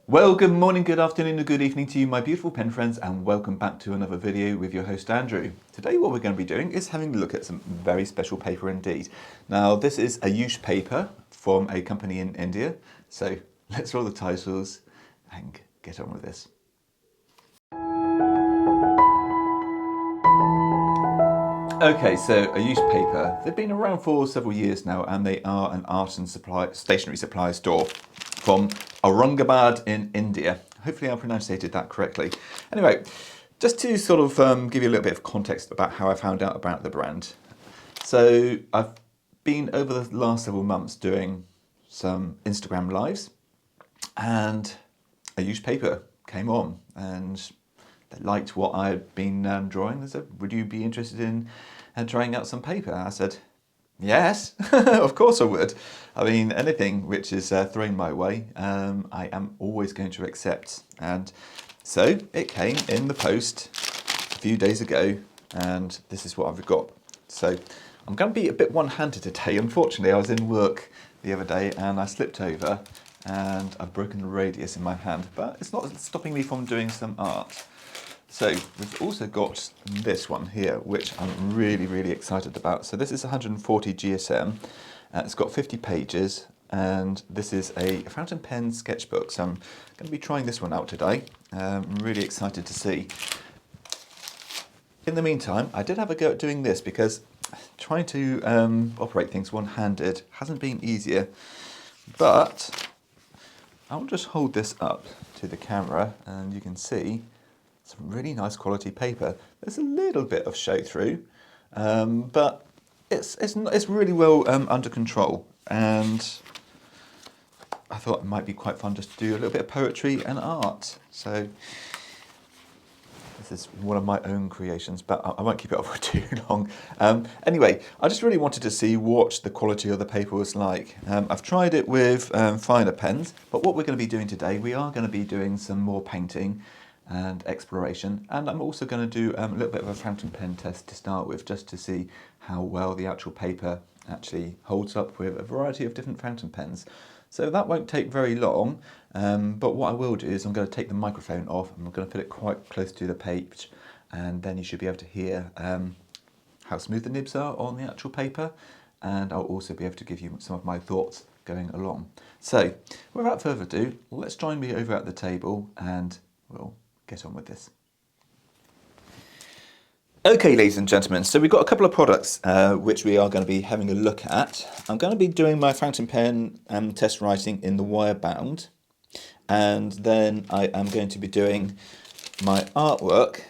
Well, good morning, good afternoon, and good evening to you, my beautiful pen friends, and welcome back to another video with your host, Andrew. Today what we're going to be doing is having a look at some very special paper indeed. Now, this is Ayush Paper from a company in India. So let's roll the titles and get on with this. Okay, so Ayush Paper, they've been around for several years now, and they are an art and stationery supply store from Aurangabad in India. Hopefully I pronunciated that correctly. Anyway, just to sort of give you a little bit of context about how I found out about the brand. So I've been over the last several months doing some Instagram lives, and Ayush Paper came on and they liked what I had been drawing. They said, would you be interested in trying out some paper? I said, yes, of course I would. I mean, anything which is thrown my way, I am always going to accept. And so it came in the post a few days ago, and this is what I've got. So I'm going to be a bit one-handed today. Unfortunately, I was in work the other day and I slipped over and I've broken the radius in my hand, but it's not stopping me from doing some art. So we've also got this one here, which I'm really excited about. So this is 140 GSM. It's got 50 pages, and this is a fountain pen sketchbook. So I'm going to be trying this one out today. I'm really excited to see. In the meantime, I did have a go at doing this because trying to operate things one-handed hasn't been easier. But I'll just hold this up to the camera and you can see some really nice quality paper. There's a little bit of show through, but it's really well under control, and I thought it might be quite fun just to do a little bit of poetry and art. So this is one of my own creations, but I won't keep it up for too long. Anyway, I just really wanted to see what the quality of the paper was like. I've tried it with finer pens, but what we're going to be doing today, we are going to be doing some more painting and exploration, and I'm also going to do a little bit of a fountain pen test to start with, just to see how well the actual paper actually holds up with a variety of different fountain pens. So that won't take very long, but what I will do is I'm going to take the microphone off and I'm going to put it quite close to the page, and then you should be able to hear how smooth the nibs are on the actual paper, and I'll also be able to give you some of my thoughts going along. So without further ado, let's join me over at the table and we'll get on with this. Okay, ladies and gentlemen, so we've got a couple of products which we are going to be having a look at. I'm going to be doing my fountain pen test writing in the wire bound, and then I am going to be doing my artwork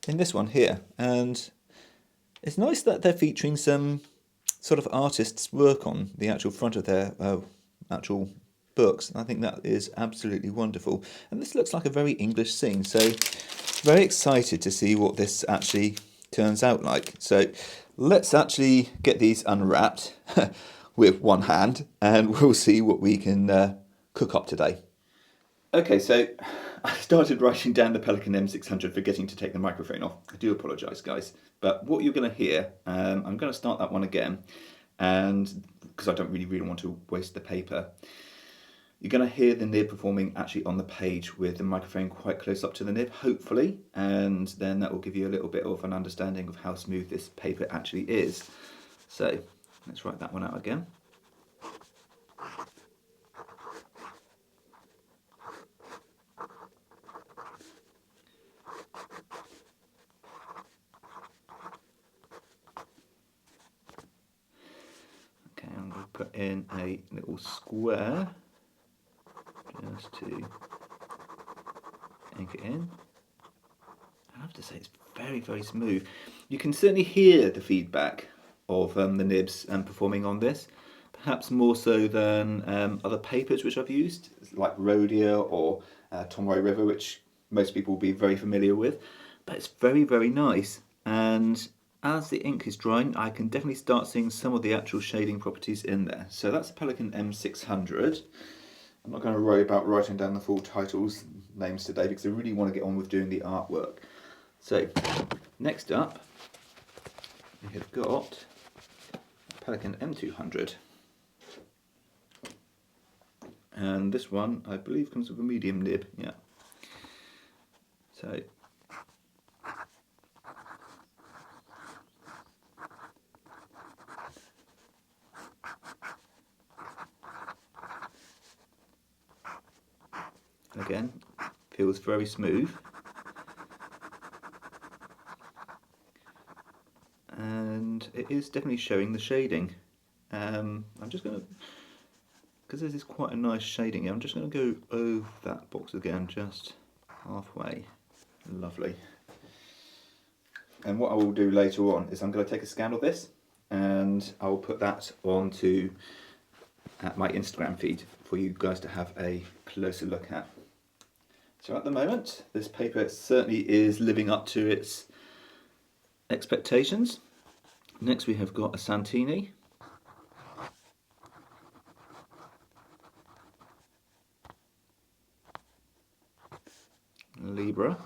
in this one here. And it's nice that they're featuring some sort of artist's work on the actual front of their actual books. I think that is absolutely wonderful, and this looks like a very English scene, so very excited to see what this actually turns out like. So let's actually get these unwrapped with one hand and we'll see what we can cook up today. Okay, so I started writing down the Pelican M600 forgetting to take the microphone off. I do apologise, guys, but what you're going to hear, I'm going to start that one again, and because I don't really want to waste the paper. You're going to hear the nib performing actually on the page with the microphone quite close up to the nib, hopefully, and then that will give you a little bit of an understanding of how smooth this paper actually is. So let's write that one out again. Okay, I'm going to put in a little square just to ink it in. I have to say it's very smooth. You can certainly hear the feedback of the nibs performing on this, perhaps more so than other papers which I've used, like Rhodia or Tomoe River, which most people will be very familiar with. But it's very nice, and as the ink is drying, I can definitely start seeing some of the actual shading properties in there. So that's a Pelican M600. I'm not going to worry about writing down the full titles, names today, because I really want to get on with doing the artwork. So, next up, we have got Pelican M200. And this one, I believe, comes with a medium nib. Yeah. So again, feels very smooth. And it is definitely showing the shading. I'm just going to, because this is quite a nice shading here, I'm just going to go over that box again, just halfway. Lovely. And what I will do later on is I'm going to take a scan of this and I'll put that onto my Instagram feed for you guys to have a closer look at. So at the moment, this paper certainly is living up to its expectations. Next we have got a Santini. Libra.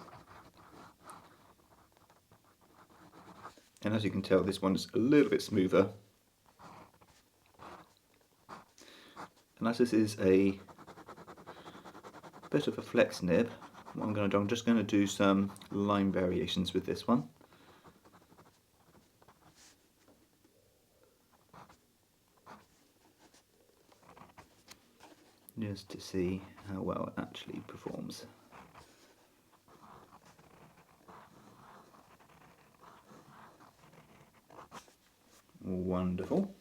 And as you can tell, this one's a little bit smoother. And as this is a bit of a flex nib, what I'm going to do, I'm just going to do some line variations with this one. Just to see how well it actually performs. Wonderful.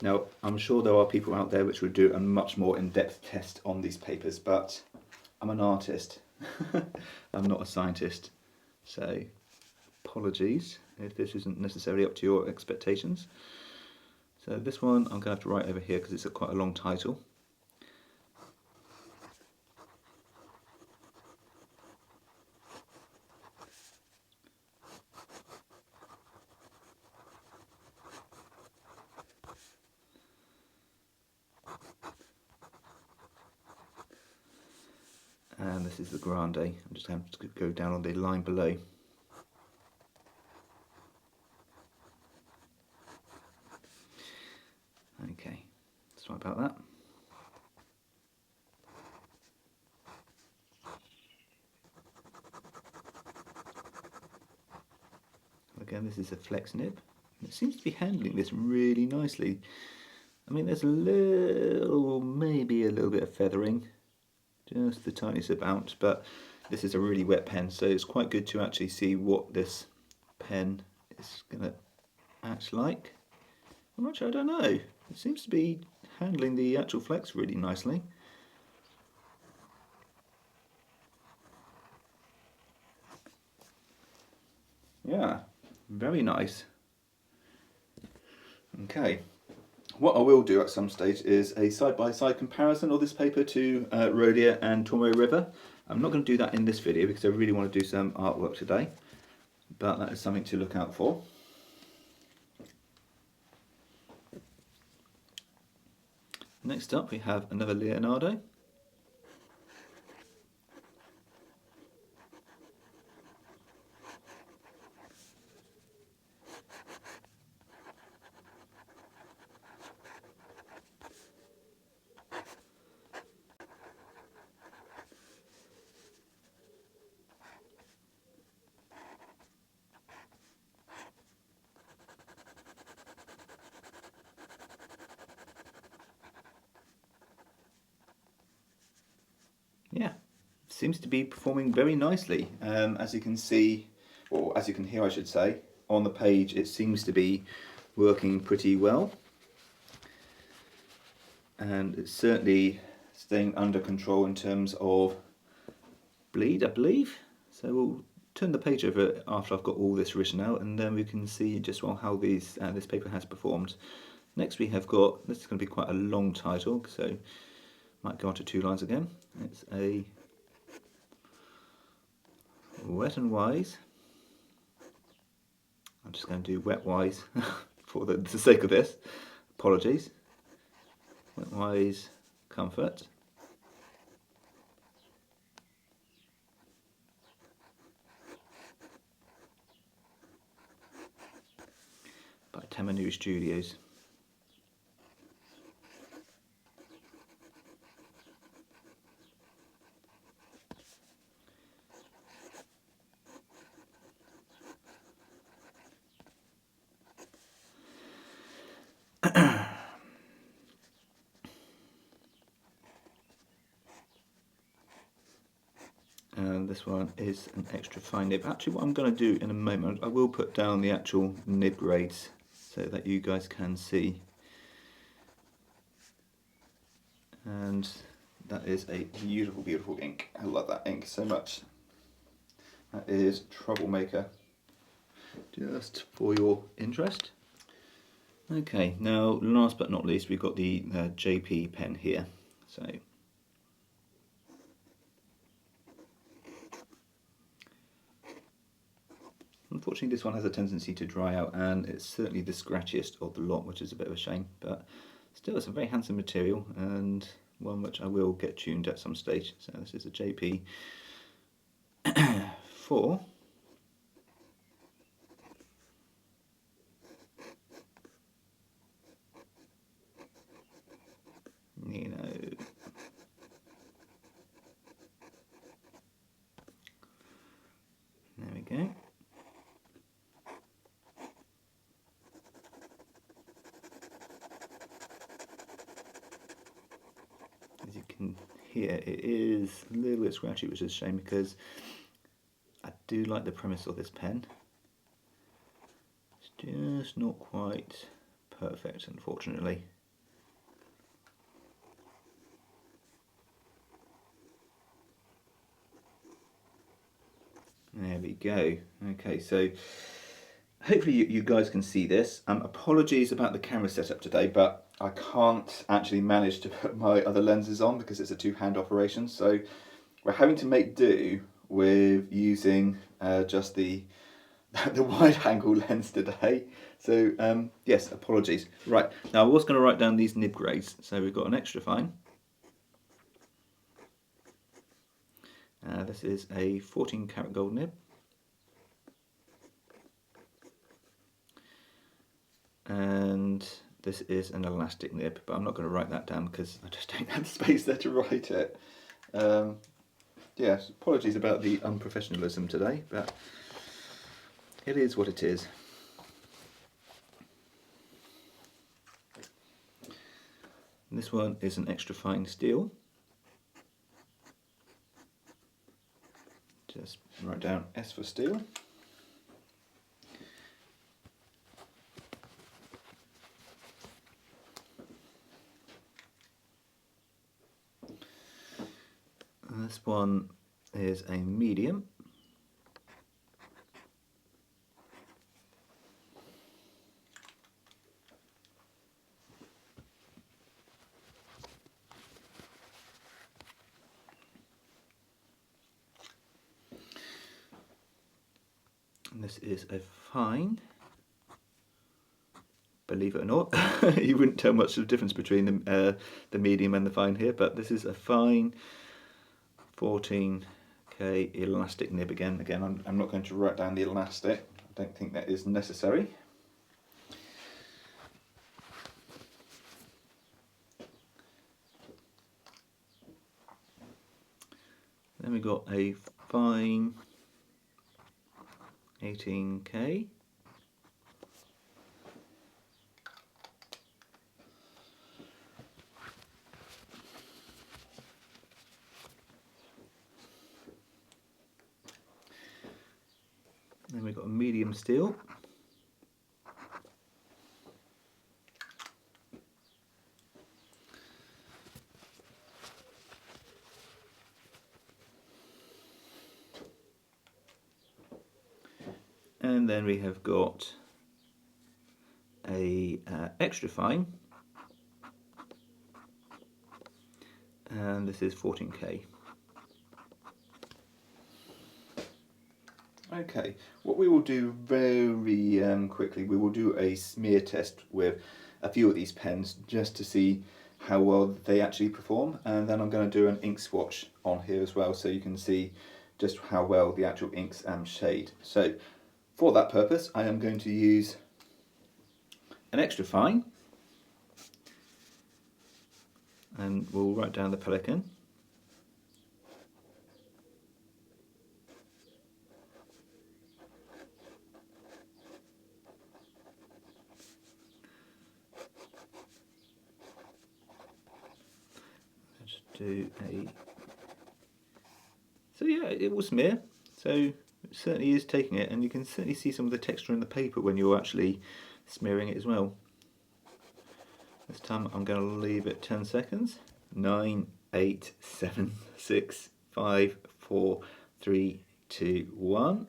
Now, I'm sure there are people out there which would do a much more in-depth test on these papers, but I'm an artist. I'm not a scientist. So, apologies if this isn't necessarily up to your expectations. So this one I'm going to have to write over here because it's quite a long title. And this is the Grande. I'm just going to go down on the line below. Okay, sorry about that. Again, this is a flex nib. It seems to be handling this really nicely. I mean, there's a little, maybe a little bit of feathering, just the tiniest amount, but this is a really wet pen, so it's quite good to actually see what this pen is going to act like. I'm not sure, I don't know. It seems to be handling the actual flex really nicely. Yeah, very nice. Okay, what I will do at some stage is a side-by-side comparison of this paper to Rhodia and Tomoe River. I'm not going to do that in this video because I really want to do some artwork today, but that is something to look out for. Next up we have another Leonardo. Yeah, seems to be performing very nicely. As you can see, or as you can hear I should say, on the page it seems to be working pretty well. And it's certainly staying under control in terms of bleed, I believe. So we'll turn the page over after I've got all this written out, and then we can see just well how this paper has performed. Next we have got, this is going to be quite a long title, so might go on to 2 lines again. It's a Wet and Wise. I'm just going to do Wet Wise for the sake of this. Apologies. Wet Wise Comfort. Tamenuir Studios. And this one is an extra fine nib. Actually, what I'm going to do in a moment, I will put down the actual nib grades so that you guys can see. And that is a beautiful, beautiful ink. I love that ink so much. That is Troublemaker, just for your interest. Okay, now last but not least, we've got the JP pen here. So unfortunately this one has a tendency to dry out, and it's certainly the scratchiest of the lot, which is a bit of a shame, but still it's a very handsome material and one which I will get tuned at some stage. So this is a JP 4. There we go. As you can hear, it is a little bit scratchy, which is a shame because I do like the premise of this pen. It's just not quite perfect, unfortunately. There we go. Okay, so hopefully you guys can see this. Apologies about the camera setup today, but I can't actually manage to put my other lenses on because it's a two-hand operation. So we're having to make do with using just the wide-angle lens today. So yes, apologies. Right, now I was going to write down these nib grades. So we've got an extra fine. This is a 14 karat gold nib. And this is an elastic nib, but I'm not going to write that down because I just don't have the space there to write it. Yes, apologies about the unprofessionalism today, but it is what it is. And this one is an extra fine steel. Just write down S for steel. And this one is a medium. And this is a fine. Believe it or not, you wouldn't tell much of the difference between the medium and the fine here, but this is a fine 14K elastic nib again. Again, I'm not going to write down the elastic. I don't think that is necessary. Then we got a fine 18K. Then we've got a medium steel. And then we have got a extra fine, and this is 14K. Okay, what we will do very quickly, we will do a smear test with a few of these pens just to see how well they actually perform, and then I'm going to do an ink swatch on here as well so you can see just how well the actual inks shade. So for that purpose I am going to use an extra fine, and we'll write down the pelican. Let's do a... So yeah, it will smear. So it certainly is taking it, and you can certainly see some of the texture in the paper when you're actually smearing it as well. This time I'm going to leave it 10 seconds. 9, 8, 7, 6, 5, 4, 3, 2, 1.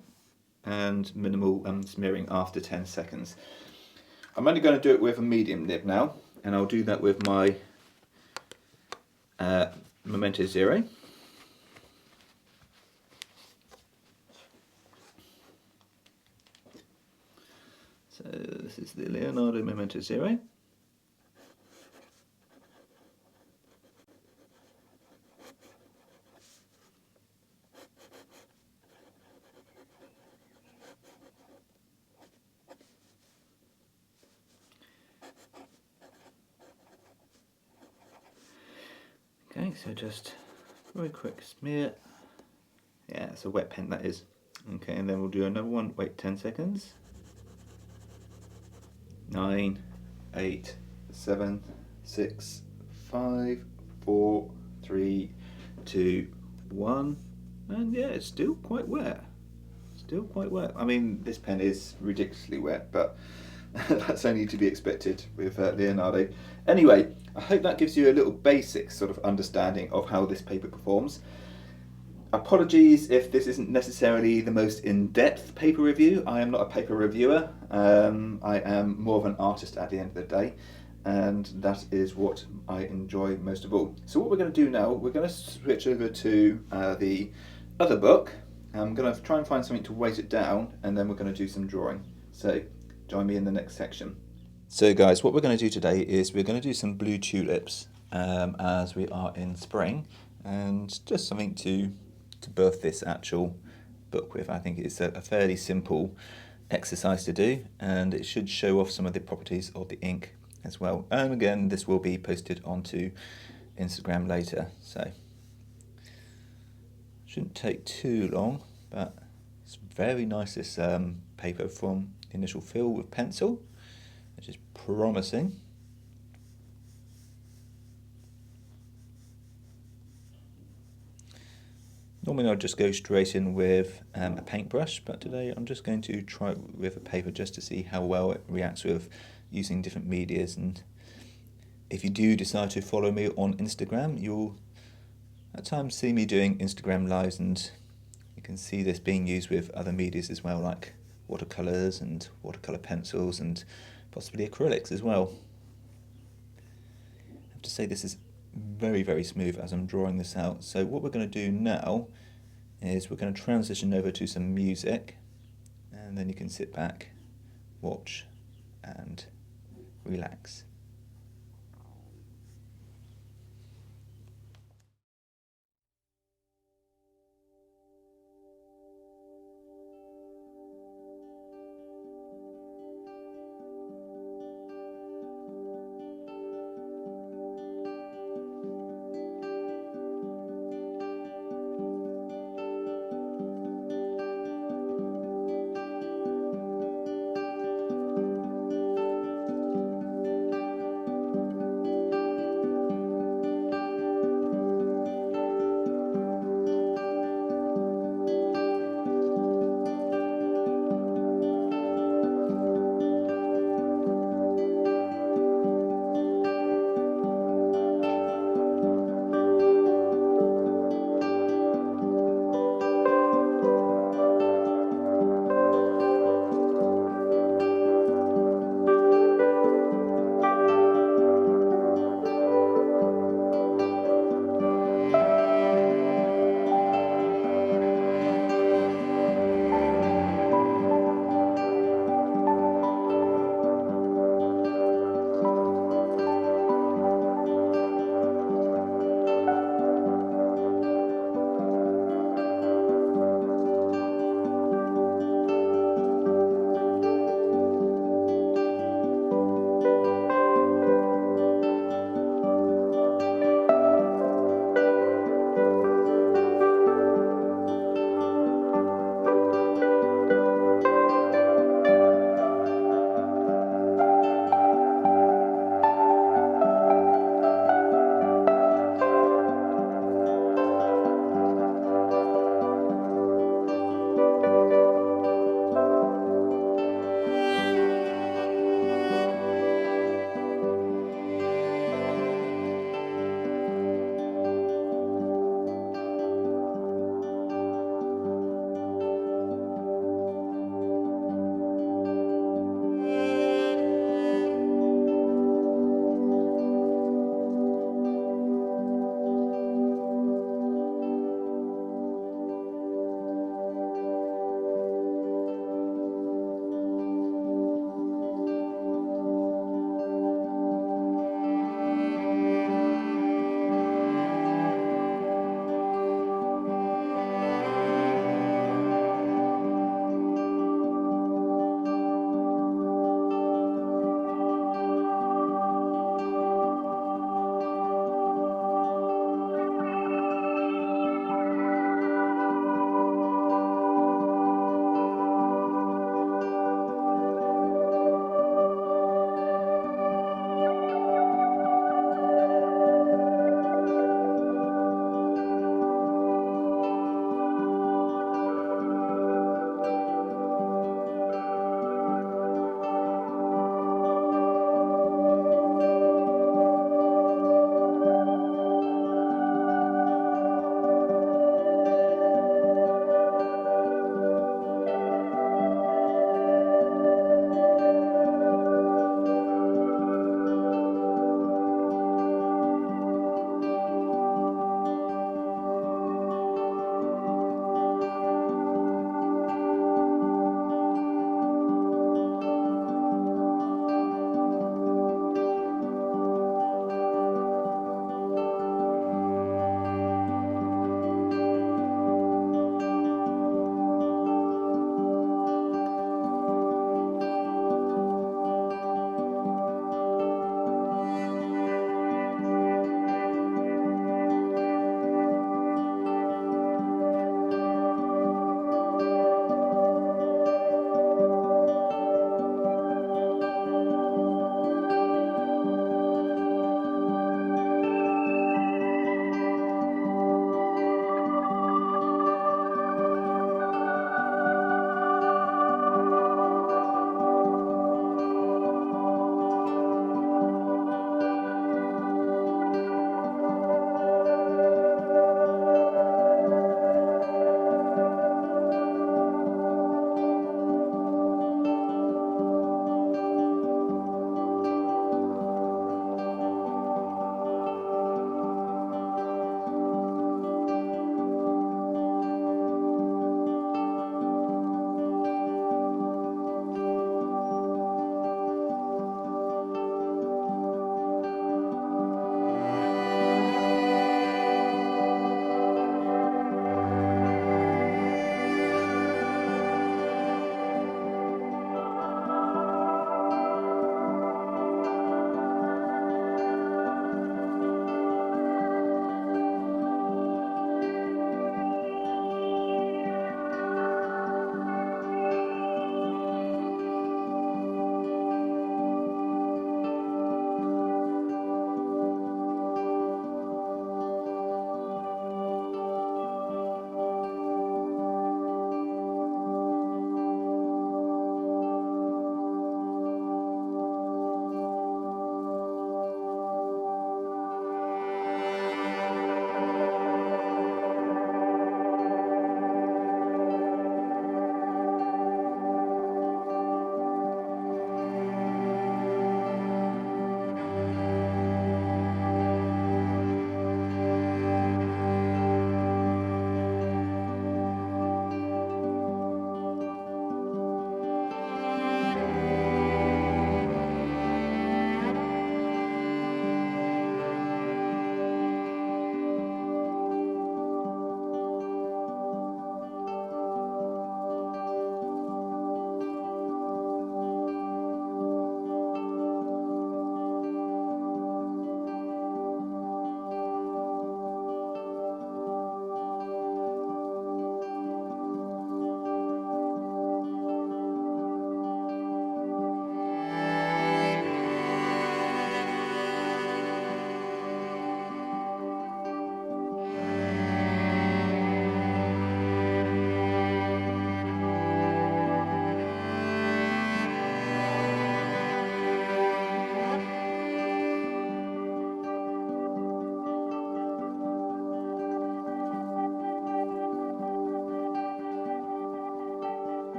And minimal smearing after 10 seconds. I'm only going to do it with a medium nib now, and I'll do that with my Momento Zero. So this is the Leonardo Momento Zero. Okay, so just very quick smear. Yeah, it's a wet pen, that is. Okay, and then we'll do another one. Wait 10 seconds. 9, 8, 7, 6, 5, 4, 3, 2, 1. And yeah, it's still quite wet. Still quite wet. I mean, this pen is ridiculously wet, but that's only to be expected with Leonardo. Anyway, I hope that gives you a little basic sort of understanding of how this paper performs. Apologies if this isn't necessarily the most in-depth paper review. I am not a paper reviewer. I am more of an artist at the end of the day, and that is what I enjoy most of all. So what we're going to do now, we're going to switch over to the other book. I'm going to try and find something to weight it down, and then we're going to do some drawing. So join me in the next section. So guys, what we're going to do today is we're going to do some blue tulips as we are in spring, and just something to birth this actual book with. I think it's a fairly simple exercise to do, and it should show off some of the properties of the ink as well. And again, this will be posted onto Instagram later, so shouldn't take too long, but it's very nice, this paper from Initial Fill with pencil, which is promising. Normally I'll just go straight in with a paintbrush, but today I'm just going to try it with a paper just to see how well it reacts with using different medias. And if you do decide to follow me on Instagram, you'll at times see me doing Instagram lives, and you can see this being used with other medias as well, like watercolours and watercolour pencils and possibly acrylics as well. I have to say this is very, very smooth as I'm drawing this out. So what we're going to do now is we're going to transition over to some music, and then you can sit back, watch and relax.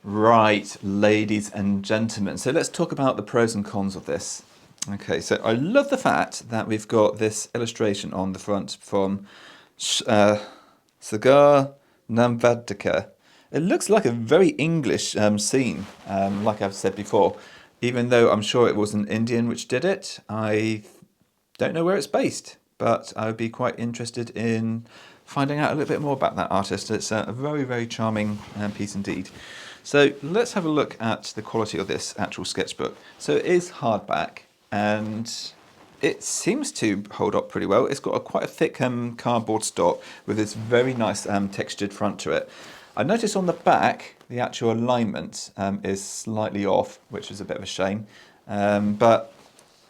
Right, ladies and gentlemen. So let's talk about the pros and cons of this. Okay, so I love the fact that we've got this illustration on the front from Cigar Namvadika. It looks like a very English scene, like I've said before. Even though I'm sure it was an Indian which did it, I don't know where it's based, but I would be quite interested in finding out a little bit more about that artist. It's a very, very charming piece indeed. So let's have a look at the quality of this actual sketchbook. So it is hardback, and it seems to hold up pretty well. It's got quite a thick cardboard stock with this very nice textured front to it. I noticed on the back the actual alignment is slightly off, which is a bit of a shame, but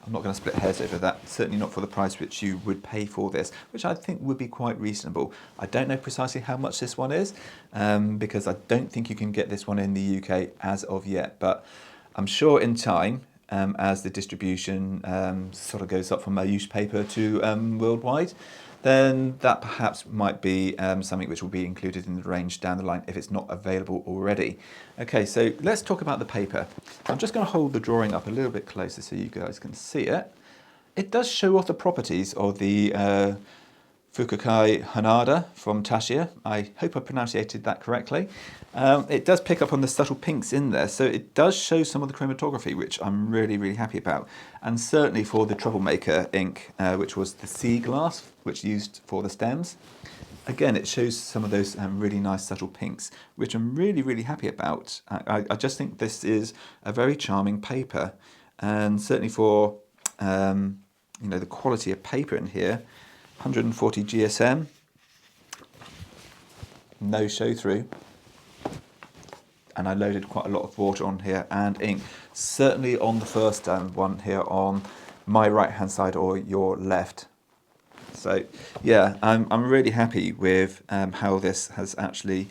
I'm not going to split hairs over that, certainly not for the price which you would pay for this, which I think would be quite reasonable. I don't know precisely how much this one is, because I don't think you can get this one in the UK as of yet, but I'm sure in time, as the distribution sort of goes up from Ayush Paper to worldwide, then that perhaps might be something which will be included in the range down the line if it's not available already. Okay, so let's talk about the paper. I'm just going to hold the drawing up a little bit closer so you guys can see it. It does show off the properties of the Fukukai Hanada from Tashiya. I hope I pronunciated that correctly. It does pick up on the subtle pinks in there, so it does show some of the chromatography, which I'm really, really happy about. And certainly for the Troublemaker ink, which was the sea glass, which used for the stems. Again, it shows some of those really nice subtle pinks, which I'm really, really happy about. I just think this is a very charming paper, and certainly for the quality of paper in here. 140 GSM, no show through, and I loaded quite a lot of water on here and ink, certainly on the first one here on my right hand side or your left. So yeah, I'm really happy with how this has actually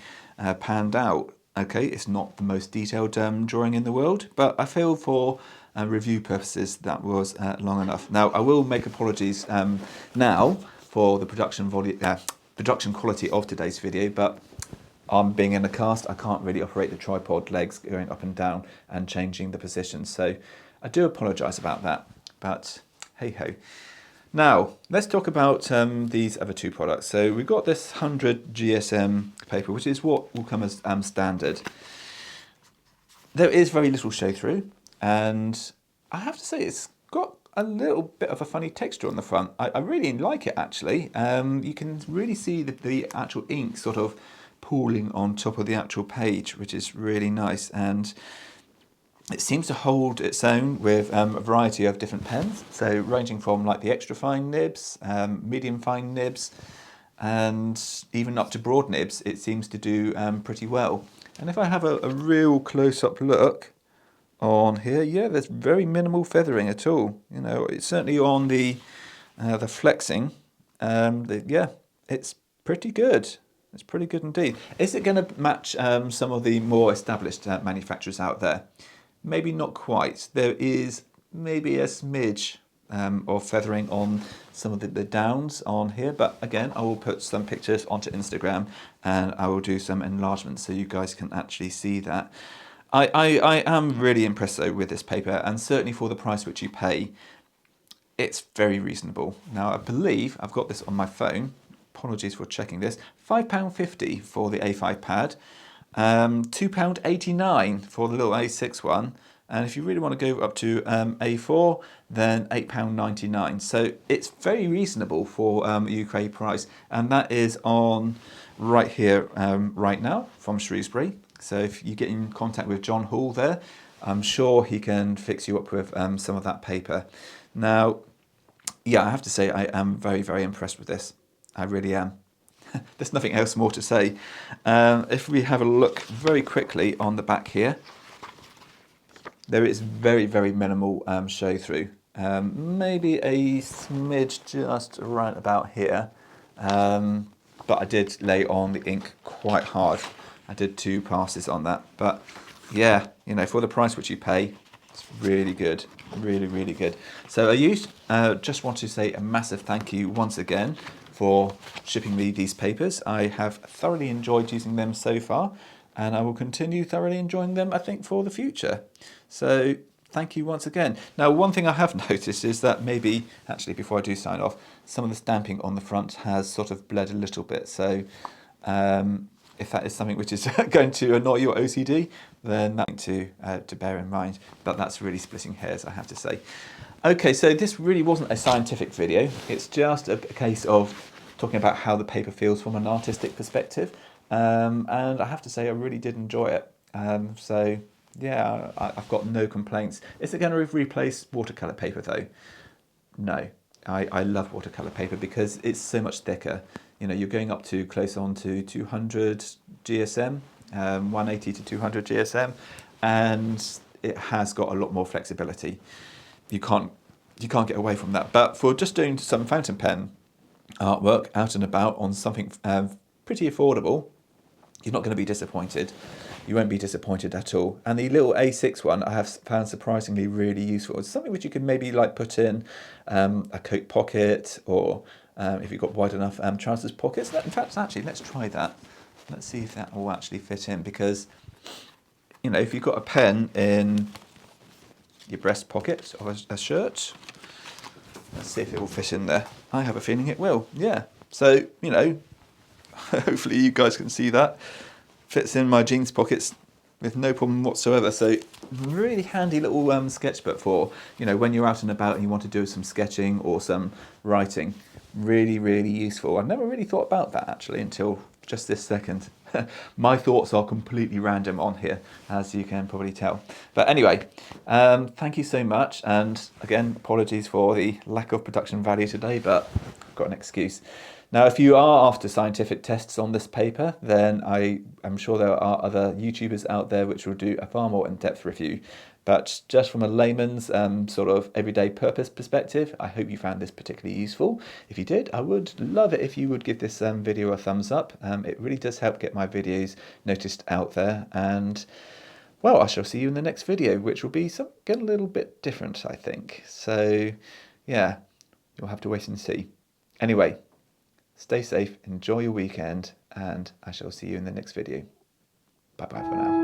panned out. Okay, it's not the most detailed drawing in the world, but I feel for review purposes that was long enough. Now I will make apologies now for the production quality of today's video, but I'm being in a cast, I can't really operate the tripod legs going up and down and changing the position, so I do apologise about that, but hey ho. Now let's talk about these other two products. So we've got this 100 GSM paper, which is what will come as standard. There is very little show through, and I have to say it's got a little bit of a funny texture on the front. I really like it actually. You can really see the actual ink sort of pooling on top of the actual page, which is really nice, and it seems to hold its own with a variety of different pens, so ranging from like the extra fine nibs, medium fine nibs, and even up to broad nibs. It seems to do pretty well. And if I have a real close-up look on here, yeah, there's very minimal feathering at all. You know, it's certainly on the flexing. Yeah, it's pretty good. It's pretty good indeed. Is it going to match some of the more established manufacturers out there? Maybe not quite. There is maybe a smidge of feathering on some of the downs on here, but again, I will put some pictures onto Instagram and I will do some enlargements so you guys can actually see that. I am really impressed though with this paper, and certainly for the price which you pay, it's very reasonable. Now I believe I've got this on my phone, apologies for checking this, £5.50 for the A5 pad, £2.89 for the little A6 one, and if you really want to go up to A4, then £8.99. So it's very reasonable for a UK price, and that is on right here right now from Shrewsbury. So if you get in contact with John Hall there, I'm sure he can fix you up with some of that paper. Now, yeah, I have to say I am very, very impressed with this. I really am. There's nothing else more to say. If we have a look very quickly on the back here, there is very, very minimal show through. Maybe a smidge just right about here. But I did lay on the ink quite hard. I did 2 passes on that, but yeah, you know, for the price which you pay, it's really good, really, really good. So Ayush, just want to say a massive thank you once again for shipping me these papers. I have thoroughly enjoyed using them so far. and I will continue thoroughly enjoying them, I think, for the future. So thank you once again. Now, one thing I have noticed is that maybe, actually, before I do sign off, some of the stamping on the front has sort of bled a little bit. So if that is something which is going to annoy your OCD, then that's to bear in mind. But that's really splitting hairs, I have to say. Okay, so this really wasn't a scientific video. It's just a case of talking about how the paper feels from an artistic perspective. And I have to say, I really did enjoy it. So yeah, I've got no complaints. Is it going to replace watercolour paper though? No. I love watercolour paper because it's so much thicker. You know, you're going up to close on to 200 GSM, 180 to 200 GSM, and it has got a lot more flexibility. You can't get away from that. But for just doing some fountain pen artwork out and about on something pretty affordable, you're not going to be disappointed. You won't be disappointed at all. And the little A6 one I have found surprisingly really useful. It's something which you can maybe like put in a coat pocket, or if you've got wide enough trousers pockets. In fact, actually, let's try that. Let's see if that will actually fit in, because, you know, if you've got a pen in your breast pocket of a shirt, let's see if it will fit in there. I have a feeling it will, yeah. So, you know, hopefully you guys can see that. Fits in my jeans pockets with no problem whatsoever. So really handy little sketchbook for, you know, when you're out and about and you want to do some sketching or some writing. Really, really useful. I've never really thought about that actually until just this second. My thoughts are completely random on here, as you can probably tell. But anyway, thank you so much. And again, apologies for the lack of production value today, but I've got an excuse. Now, if you are after scientific tests on this paper, then I am sure there are other YouTubers out there which will do a far more in-depth review. But just from a layman's sort of everyday purpose perspective, I hope you found this particularly useful. If you did, I would love it if you would give this video a thumbs up. It really does help get my videos noticed out there. And, well, I shall see you in the next video, which will be something a little bit different, I think. So, yeah, you'll have to wait and see. Anyway, stay safe, enjoy your weekend, and I shall see you in the next video. Bye-bye for now.